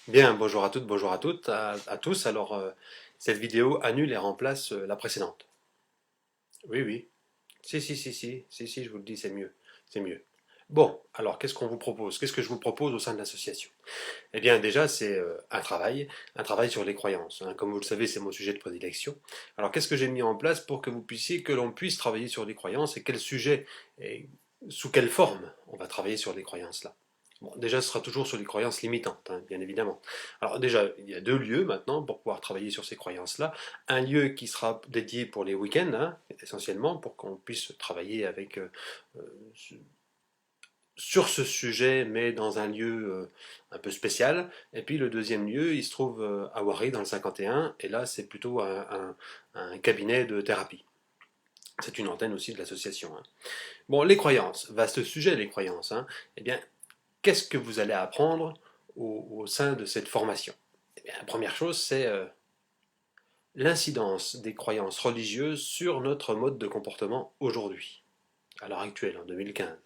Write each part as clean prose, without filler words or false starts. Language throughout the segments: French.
Bien, bonjour à toutes, bonjour à toutes, à tous. Alors, cette vidéo annule et remplace la précédente. Oui, oui. Si, je vous le dis, c'est mieux. C'est mieux. Bon, alors, qu'est-ce qu'on vous propose? Qu'est-ce que je vous propose au sein de l'association? Eh bien, déjà, c'est un travail sur les croyances, hein. Comme vous le savez, c'est mon sujet de prédilection. Alors, qu'est-ce que j'ai mis en place pour que que l'on puisse travailler sur les croyances et quel sujet et sous quelle forme on va travailler sur les croyances là? Bon, déjà, ce sera toujours sur les croyances limitantes, hein, bien évidemment. Alors déjà, il y a deux lieux maintenant pour pouvoir travailler sur ces croyances-là. Un lieu qui sera dédié pour les week-ends, hein, essentiellement, pour qu'on puisse travailler avec sur ce sujet, mais dans un lieu un peu spécial. Et puis le deuxième lieu, il se trouve à Wari, dans le 51, et là, c'est plutôt un cabinet de thérapie. C'est une antenne aussi de l'association, hein. Bon, les croyances, vaste sujet, les croyances, hein. Eh bien, qu'est-ce que vous allez apprendre au sein de cette formation? Eh bien, la première chose, c'est l'incidence des croyances religieuses sur notre mode de comportement aujourd'hui, à l'heure actuelle, en 2015.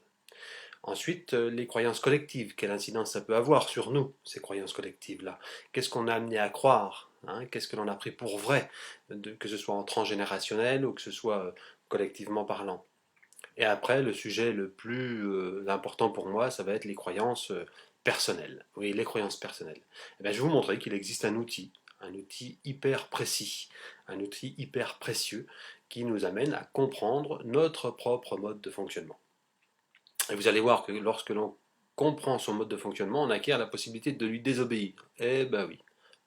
Ensuite, les croyances collectives, quelle incidence ça peut avoir sur nous, ces croyances collectives-là? Qu'est-ce qu'on a amené à croire, hein? Qu'est-ce que l'on a pris pour vrai, que ce soit en transgénérationnel ou que ce soit collectivement parlant? Et après, le sujet le plus important pour moi, ça va être les croyances personnelles. Oui, les croyances personnelles. Eh bien, je vais vous montrer qu'il existe un outil hyper précis, un outil hyper précieux qui nous amène à comprendre notre propre mode de fonctionnement. Et vous allez voir que lorsque l'on comprend son mode de fonctionnement, on acquiert la possibilité de lui désobéir. Eh ben oui.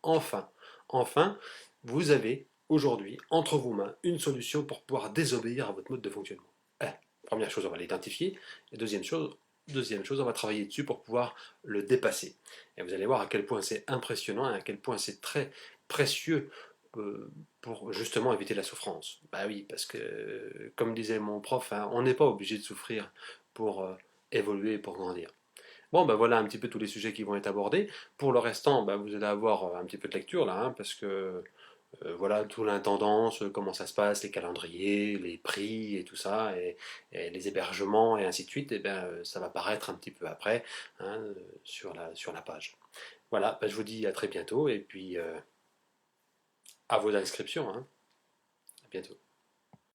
Enfin, enfin, vous avez aujourd'hui entre vos mains une solution pour pouvoir désobéir à votre mode de fonctionnement. Eh, première chose, on va l'identifier. Et deuxième chose, on va travailler dessus pour pouvoir le dépasser. Et vous allez voir à quel point c'est impressionnant et à quel point c'est très précieux pour justement éviter la souffrance. Bah oui, parce que, comme disait mon prof, hein, on n'est pas obligé de souffrir pour évoluer et pour grandir. Bon, ben voilà un petit peu tous les sujets qui vont être abordés. Pour le restant, ben, vous allez avoir un petit peu de lecture là, hein, parce que voilà tout l'intendance, comment ça se passe, les calendriers, les prix et tout ça, et les hébergements et ainsi de suite, et ben, ça va paraître un petit peu après, hein, sur la page. Voilà, ben, je vous dis à très bientôt et puis à vos inscriptions, hein. À bientôt.